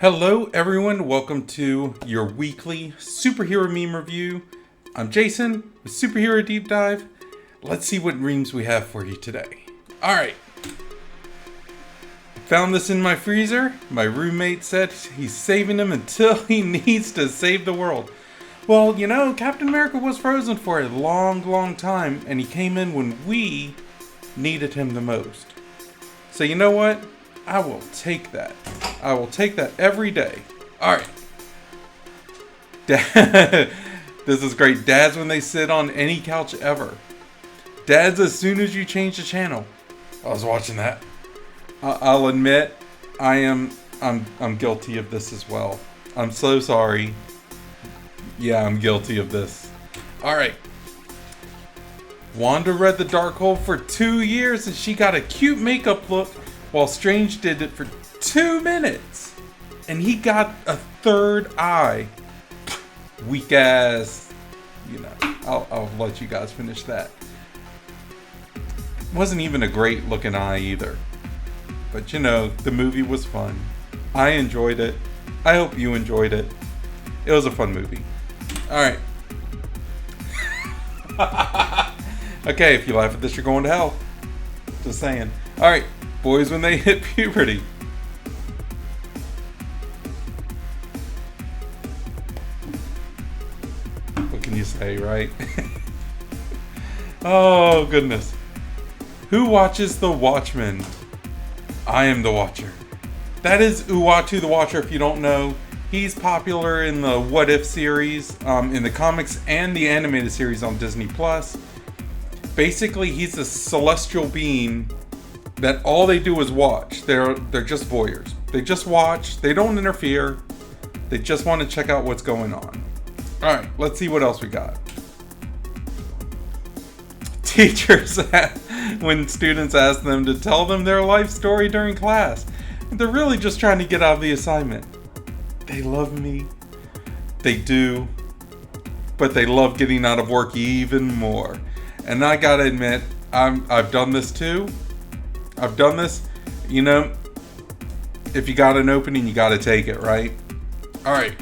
Hello everyone, welcome to your weekly superhero meme review. I'm Jason with Superhero Deep Dive. Let's see what memes we have for you today. Alright. Found this in my freezer. My roommate said he's saving them until he needs to save the world. Well, you know, Captain America was frozen for a long time, and he came in when we needed him the most. So you know what? I will take that. I will take that every day. Alright. Dad, this is great. Dads when they sit on any couch ever. Dads as soon as you change the channel. I was watching that. I'll admit, I'm guilty of this as well. I'm so sorry. Yeah, I'm guilty of this. Alright. Wanda read the Darkhold for 2 years and she got a cute makeup look while Strange did it for 2 minutes. And he got a third eye. Weak ass. You know, I'll let you guys finish that. Wasn't even a great looking eye either. But you know, the movie was fun. I enjoyed it. I hope you enjoyed it. It was a fun movie. Alright. Okay, if you laugh at this, you're going to hell. Just saying. Alright, boys when they hit puberty. What can you say, right? Oh, goodness. Who watches The Watchmen? I am the Watcher. That is Uatu the Watcher, if you don't know. He's popular in the What If series, in the comics and the animated series on Disney+. Basically, he's a celestial being that all they do is watch. They're just voyeurs. They just watch. They don't interfere. They just want to check out what's going on. Alright, let's see what else we got. Teachers, when students ask them to tell them their life story during class, they're really just trying to get out of the assignment. They love me. They do. But they love getting out of work even more. And I gotta admit, I've done this too. I've done this. You know, if you got an opening, you gotta take it, right? Alright.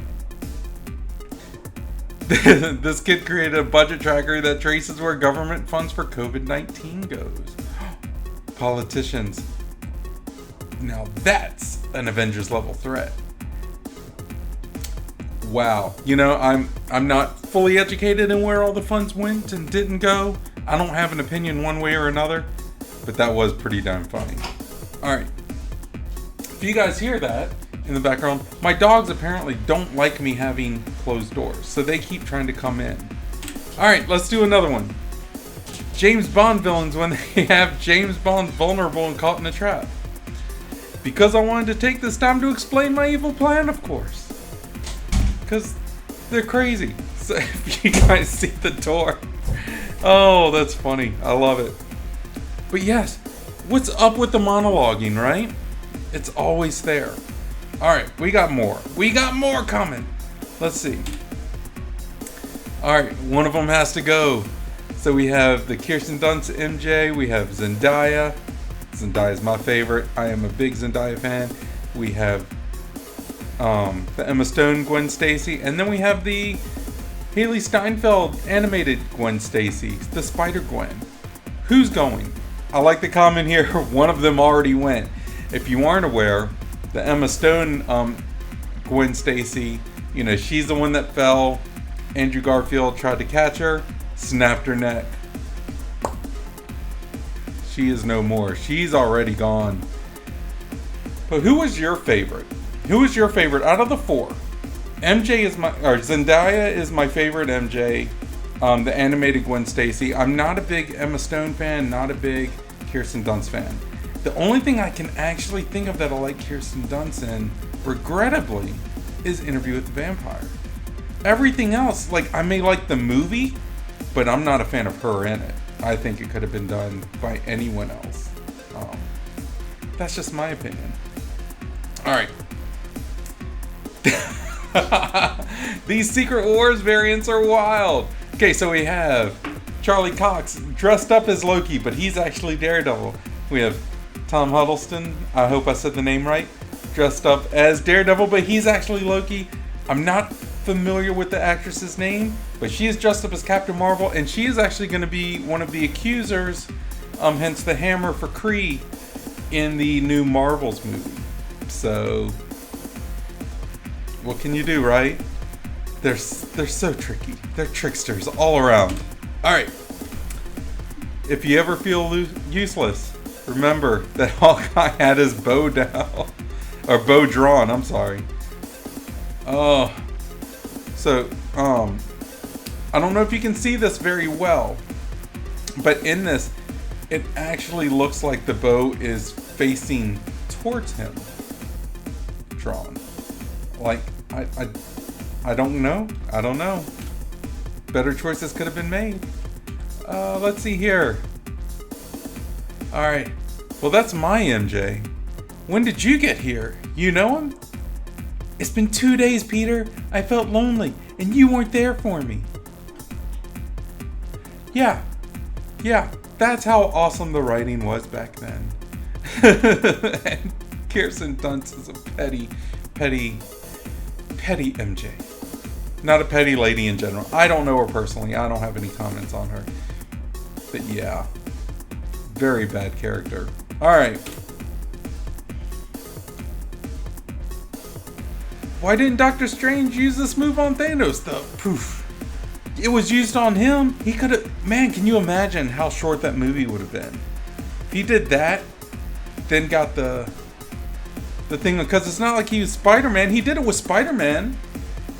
This kid created a budget tracker that traces where government funds for COVID-19 goes. Politicians. Now that's an Avengers level threat. Wow. You know, I'm not fully educated in where all the funds went and didn't go. I don't have an opinion one way or another, but that was pretty damn funny. Alright. If you guys hear that in the background, my dogs apparently don't like me having closed doors, so they keep trying to come in. Alright, let's do another one. James Bond villains when they have James Bond vulnerable and caught in a trap. Because I wanted to take this time to explain my evil plan, of course. Because they're crazy. So if you guys see the door. Oh, that's funny. I love it. But yes, what's up with the monologuing, right? It's always there. Alright, we got more. We got more coming. Let's see. Alright, one of them has to go. So we have the Kirsten Dunst MJ. We have Zendaya. Zendaya's my favorite. I am a big Zendaya fan. We have the Emma Stone Gwen Stacy. And then we have the Haley Steinfeld animated Gwen Stacy. The Spider-Gwen. Who's going? I like the comment here. One of them already went. If you aren't aware, the Emma Stone Gwen Stacy, you know, she's the one that fell. Andrew Garfield tried to catch her, snapped her neck. She is no more. She's already gone. But who was your favorite? Who is your favorite out of the four? Zendaya is my favorite MJ. The animated Gwen Stacy. I'm not a big Emma Stone fan, not a big Kirsten Dunst fan. The only thing I can actually think of that I like Kirsten Dunst in, regrettably, is Interview with the Vampire. Everything else, like, I may like the movie, but I'm not a fan of her in it. I think it could have been done by anyone else. That's just my opinion. Alright. These Secret Wars variants are wild. Okay, so we have Charlie Cox dressed up as Loki, but he's actually Daredevil. We have Tom Huddleston, I hope I said the name right, dressed up as Daredevil, but he's actually Loki. I'm not familiar with the actress's name, but she is dressed up as Captain Marvel, and she is actually going to be one of the accusers, hence the hammer for Kree in the new Marvels movie. So, what can you do, right? They're so tricky. They're tricksters all around. All right. If you ever feel useless, remember that Hawkeye had his bow down, or bow drawn. I'm sorry. Oh, so I don't know if you can see this very well, but in this, it actually looks like the bow is facing towards him, drawn. Like I don't know. I don't know. Better choices could have been made. Let's see here. Alright. Well, that's my MJ. When did you get here? You know him? It's been 2 days, Peter. I felt lonely, and you weren't there for me. Yeah. That's how awesome the writing was back then. And Kirsten Dunst is a petty MJ. Not a petty lady in general. I don't know her personally. I don't have any comments on her. But yeah. Very bad character. Alright. Why didn't Doctor Strange use this move on Thanos though? Poof. It was used on him. He could have... Man, can you imagine how short that movie would have been? If he did that, then got the thing... Because it's not like he was Spider-Man. He did it with Spider-Man.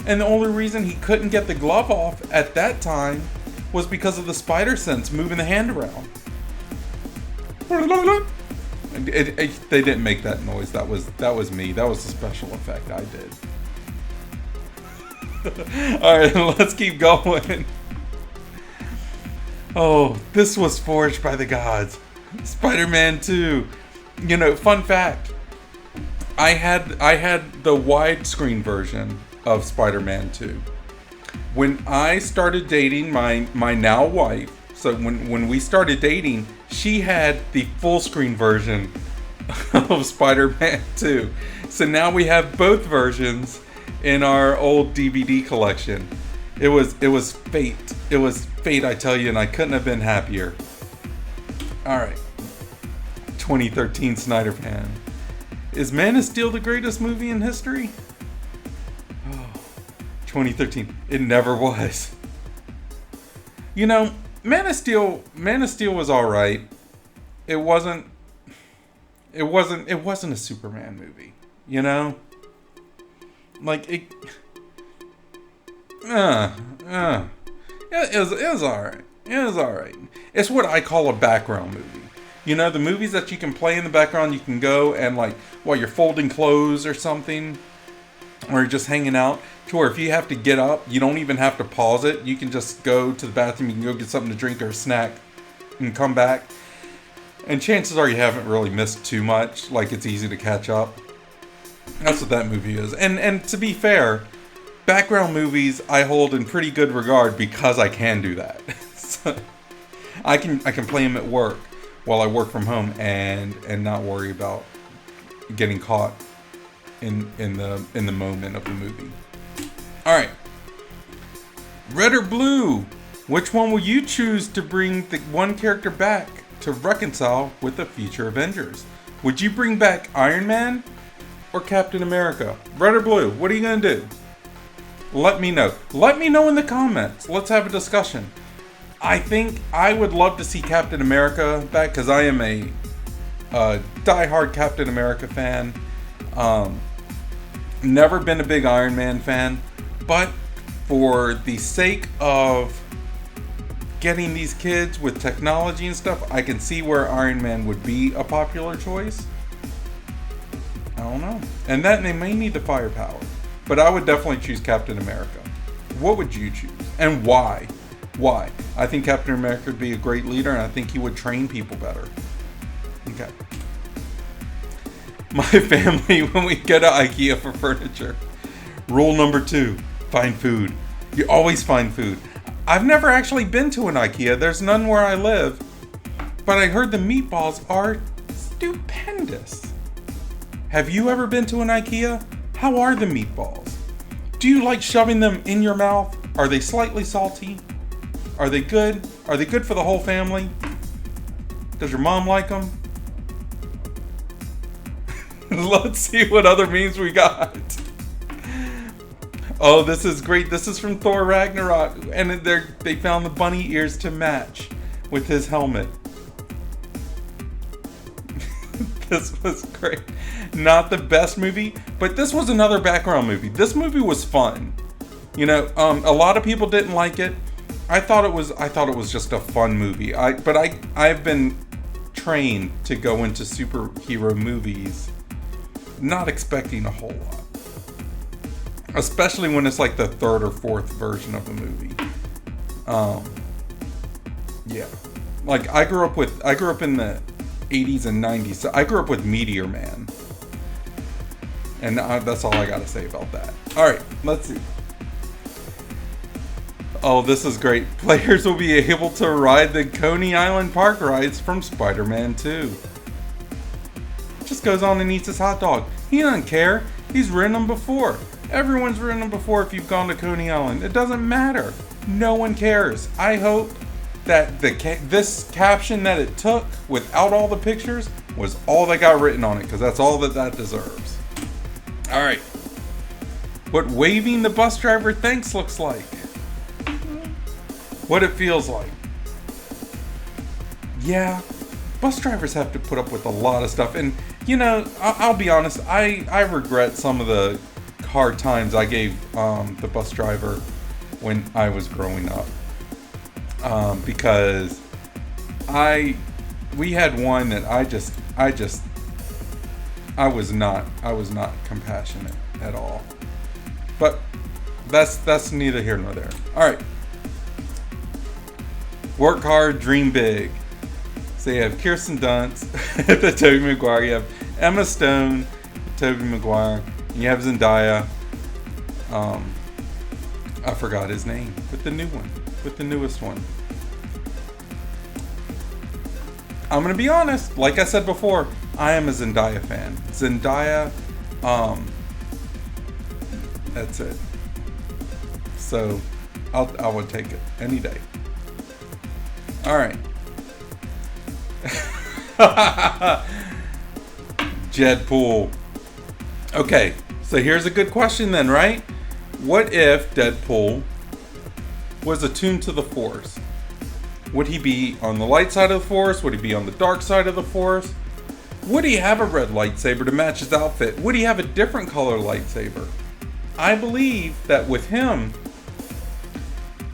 And the only reason he couldn't get the glove off at that time was because of the spider sense moving the hand around. They didn't make that noise. That was me. That was the special effect I did. Alright, let's keep going. Oh, this was forged by the gods. Spider-Man 2. You know, fun fact. I had the widescreen version of Spider-Man 2. When I started dating my now wife, so when we started dating, she had the full screen version of Spider-Man 2. So now we have both versions in our old DVD collection. It was fate. It was fate, I tell you, and I couldn't have been happier. Alright. 2013 Snyder fan. Is Man of Steel the greatest movie in history? 2013. It never was. You know, Man of Steel was alright. It wasn't a Superman movie. You know? Like it was alright. It was alright. It's what I call a background movie. You know, the movies that you can play in the background, you can go and like while you're folding clothes or something, or just hanging out, to where if you have to get up, you don't even have to pause it. You can just go to the bathroom, you can go get something to drink or a snack, and come back. And chances are you haven't really missed too much. Like, it's easy to catch up. That's what that movie is. And to be fair, background movies I hold in pretty good regard because I can do that. So I can play them at work while I work from home and not worry about getting caught in the moment of the movie. All right. Red or blue? Which one will you choose to bring the one character back to reconcile with the future Avengers? Would you bring back Iron Man or Captain America? Red or blue? What are you gonna do? Let me know. Let me know in the comments. Let's have a discussion. I think I would love to see Captain America back because I am a die-hard Captain America fan. Never been a big Iron Man fan, but for the sake of getting these kids with technology and stuff, I can see where Iron Man would be a popular choice. I don't know. And that they may need the firepower, but I would definitely choose Captain America. What would you choose? And why? Why? I think Captain America would be a great leader, and I think he would train people better. Okay. My family, when we go to IKEA for furniture, rule number 2, find food. You always find food. I've never actually been to an IKEA. There's none where I live. But I heard the meatballs are stupendous. Have you ever been to an IKEA? How are the meatballs? Do you like shoving them in your mouth? Are they slightly salty? Are they good? Are they good for the whole family? Does your mom like them? Let's see what other memes we got. Oh, this is great. This is from Thor Ragnarok. And they found the bunny ears to match with his helmet. This was great. Not the best movie, but this was another background movie. This movie was fun. You know, a lot of people didn't like it. I thought it was just a fun movie. I've been trained to go into superhero movies not expecting a whole lot. Especially when it's like the third or fourth version of the movie. Yeah. Like I grew up in the 80s and 90s. So I grew up with Meteor Man. And that's all I gotta say about that. Alright, let's see. Oh, this is great. Players will be able to ride the Coney Island park rides from Spider-Man 2. Just goes on and eats his hot dog. He doesn't care. He's ridden them before. Everyone's ridden them before if you've gone to Coney Island. It doesn't matter. No one cares. I hope that this caption that it took without all the pictures was all that got written on it, because that's all that deserves. Alright. What waving the bus driver thanks looks like. What it feels like. Yeah, bus drivers have to put up with a lot of stuff. And, you know, I'll be honest, I regret some of the hard times I gave the bus driver when I was growing up. Because we had one that I was not compassionate at all. But that's neither here nor there. All right. Work hard, dream big. So you have Kirsten Dunst, the Tobey Maguire. You have Emma Stone, Tobey Maguire. And you have Zendaya. I forgot his name. With the newest one. I'm gonna be honest. Like I said before, I am a Zendaya fan. Zendaya, that's it. So, I would take it any day. All right. Deadpool. Okay, so here's a good question then, right? What if Deadpool was attuned to the Force? Would he be on the light side of the Force? Would he be on the dark side of the Force? Would he have a red lightsaber to match his outfit? Would he have a different color lightsaber? I believe that with him,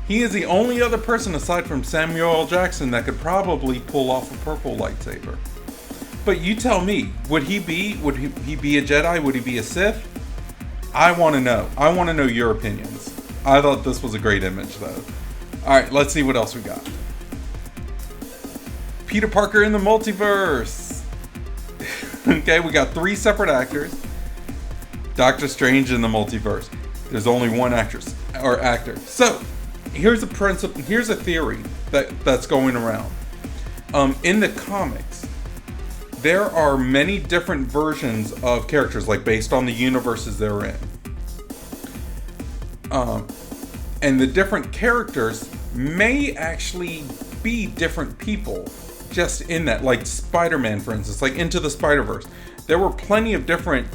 he is the only other person aside from Samuel L. Jackson that could probably pull off a purple lightsaber. But you tell me, would he be a Jedi? Would he be a Sith? I want to know. I want to know your opinions. I thought this was a great image though. Alright, let's see what else we got. Peter Parker in the multiverse. Okay, we got 3 separate actors. Doctor Strange in the multiverse. There's only one actress or actor. So, here's a principle. Here's a theory that's going around. In the comics, there are many different versions of characters, like based on the universes they're in. And the different characters may actually be different people just in that. Like Spider-Man, for instance, like Into the Spider-Verse. There were plenty of different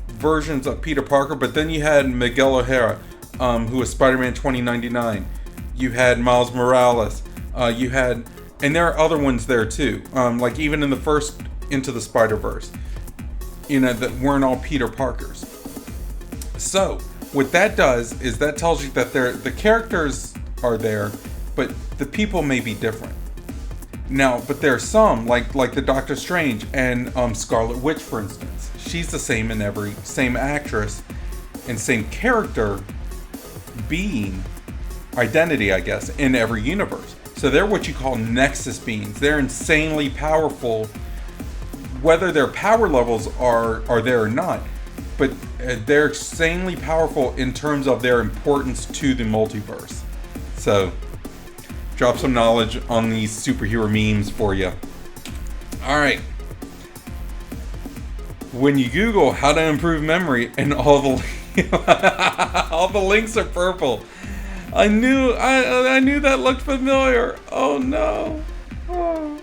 versions of Peter Parker, but then you had Miguel O'Hara, who was Spider-Man 2099. You had Miles Morales. And there are other ones there too. Like even in the first Into the Spider-Verse, that weren't all Peter Parkers. So what that does is that tells you that the characters are there, but the people may be different. Now, but there are some like the Doctor Strange and Scarlet Witch, for instance. She's the same same actress and same character being identity, I guess, in every universe. So they're what you call nexus beings. They're insanely powerful, whether their power levels are there or not. But they're insanely powerful in terms of their importance to the multiverse. So, drop some knowledge on these superhero memes for you. Alright. when you Google how to improve memory, and all the all the links are purple. I knew that looked familiar. Oh no. Oh.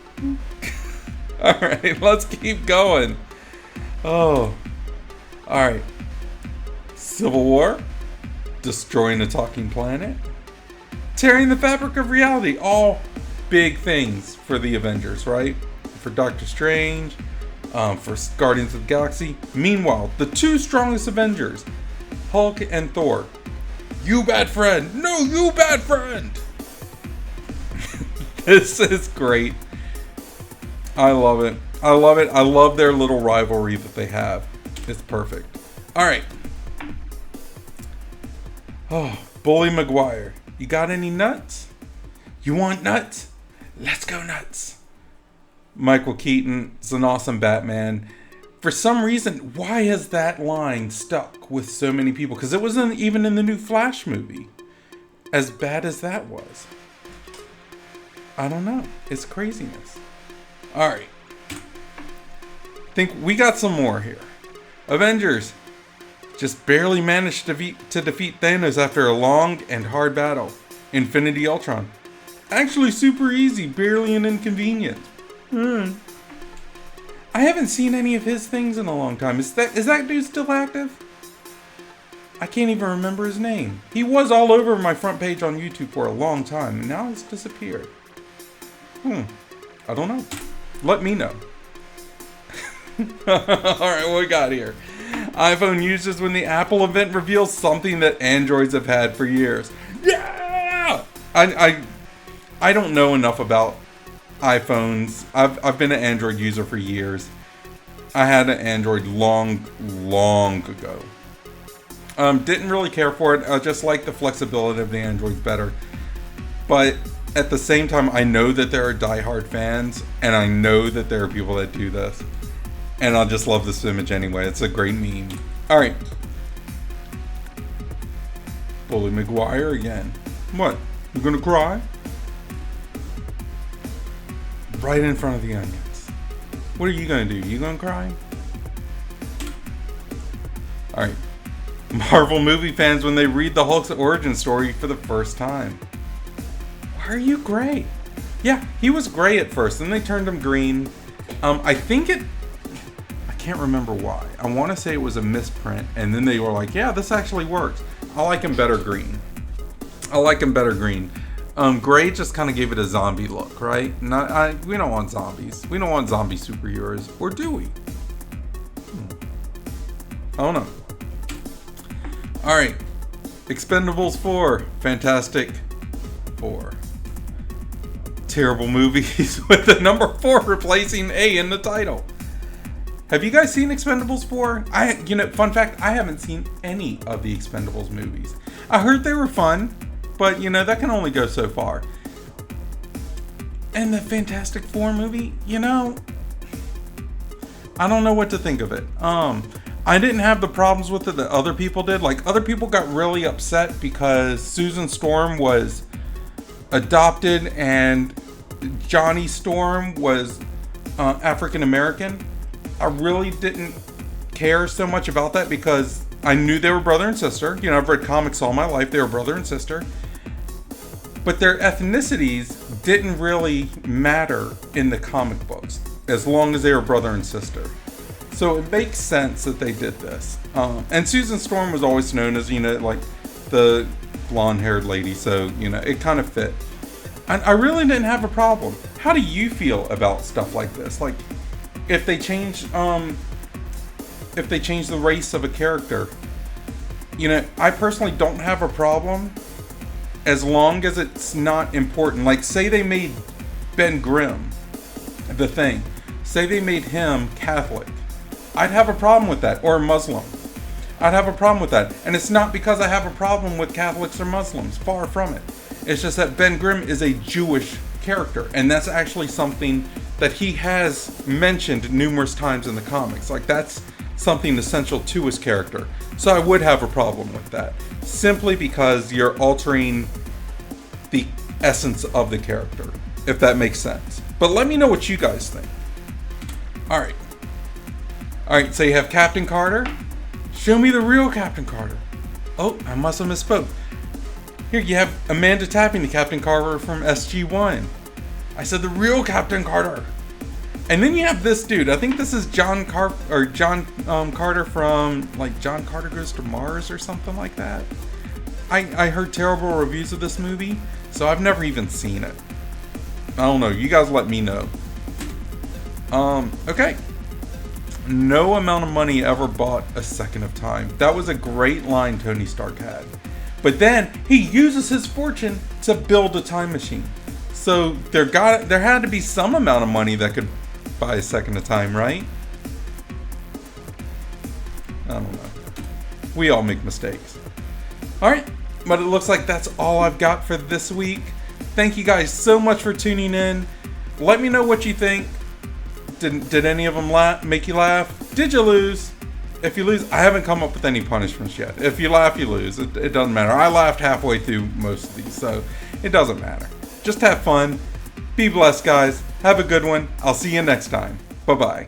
All right, let's keep going. Oh. All right. Civil War, destroying a talking planet, tearing the fabric of reality. All big things for the Avengers, right? For Doctor Strange, for Guardians of the Galaxy. Meanwhile, the two strongest Avengers, Hulk and Thor. You bad friend. No, you bad friend. This is great. I love it. I love it. I love their little rivalry that they have. It's perfect. All right. Oh, Bully Maguire. You got any nuts? You want nuts? Let's go nuts. Michael Keaton is an awesome Batman. For some reason, why has that line stuck with so many people? Because it wasn't even in the new Flash movie. As bad as that was. I don't know. It's craziness. Alright. Think we got some more here. Avengers just barely managed to defeat Thanos after a long and hard battle. Infinity Ultron. Actually super easy, barely an inconvenience. I haven't seen any of his things in a long time. Is that dude still active? I can't even remember his name. He was all over my front page on YouTube for a long time, and now he's disappeared. I don't know. Let me know. Alright, what we got here? iPhone users when the Apple event reveals something that Androids have had for years. Yeah! I don't know enough about iPhones. I've been an Android user for years. I had an Android long ago. Didn't really care for it. I just like the flexibility of the Androids better. But at the same time, I know that there are diehard fans, and I know that there are people that do this. And I just love this image anyway. It's a great meme. Alright. Bully Maguire again. What? You gonna cry? Right in front of the onions. What are you gonna do? You gonna cry? Alright. Marvel movie fans when they read the Hulk's origin story for the first time. Why are you gray? Yeah, he was gray at first, then they turned him green. I can't remember why. I want to say it was a misprint, and then they were like, yeah, this actually works. I like him better green. Gray just kind of gave it a zombie look, right? We don't want zombies. We don't want zombie superheroes. Or do we? I don't know. Alright. Expendables 4. Fantastic Four. Terrible movies with the number 4 replacing A in the title. Have you guys seen Expendables 4? Fun fact, I haven't seen any of the Expendables movies. I heard they were fun, but that can only go so far. And the Fantastic Four movie, I don't know what to think of it. I didn't have the problems with it that other people did. Like, other people got really upset because Susan Storm was adopted and Johnny Storm was African American. I really didn't care so much about that because I knew they were brother and sister. I've read comics all my life. They were brother and sister. But their ethnicities didn't really matter in the comic books as long as they were brother and sister. So it makes sense that they did this. And Susan Storm was always known as, like the blonde-haired lady. So, it kind of fit. And I really didn't have a problem. How do you feel about stuff like this? Like, if they change the race of a character, I personally don't have a problem as long as it's not important. Like, say they made Ben Grimm the Thing. Say they made him Catholic. I'd have a problem with that. Or Muslim. I'd have a problem with that. And it's not because I have a problem with Catholics or Muslims. Far from it. It's just that Ben Grimm is a Jewish character. And that's actually something that he has mentioned numerous times in the comics. Like, that's something essential to his character. So I would have a problem with that. Simply because you're altering the essence of the character. If that makes sense. But let me know what you guys think. Alright. Alright, so you have Captain Carter. Show me the real Captain Carter. Oh, I must have misspoke. Here you have Amanda Tapping, the Captain Carter from SG-1. I said the real Captain Carter. And then you have this dude. I think this is John Carter from like John Carter Goes to Mars or something like that. I heard terrible reviews of this movie, so I've never even seen it. I don't know. You guys let me know. Okay. No amount of money ever bought a second of time. That was a great line Tony Stark had. But then he uses his fortune to build a time machine. So there had to be some amount of money that could buy a second of time, right? I don't know. We all make mistakes. Alright, but it looks like that's all I've got for this week. Thank you guys so much for tuning in. Let me know what you think. Did any of them make you laugh? Did you lose? If you lose, I haven't come up with any punishments yet. If you laugh, you lose. It doesn't matter. I laughed halfway through most of these, so it doesn't matter. Just have fun. Be blessed, guys. Have a good one. I'll see you next time. Bye-bye.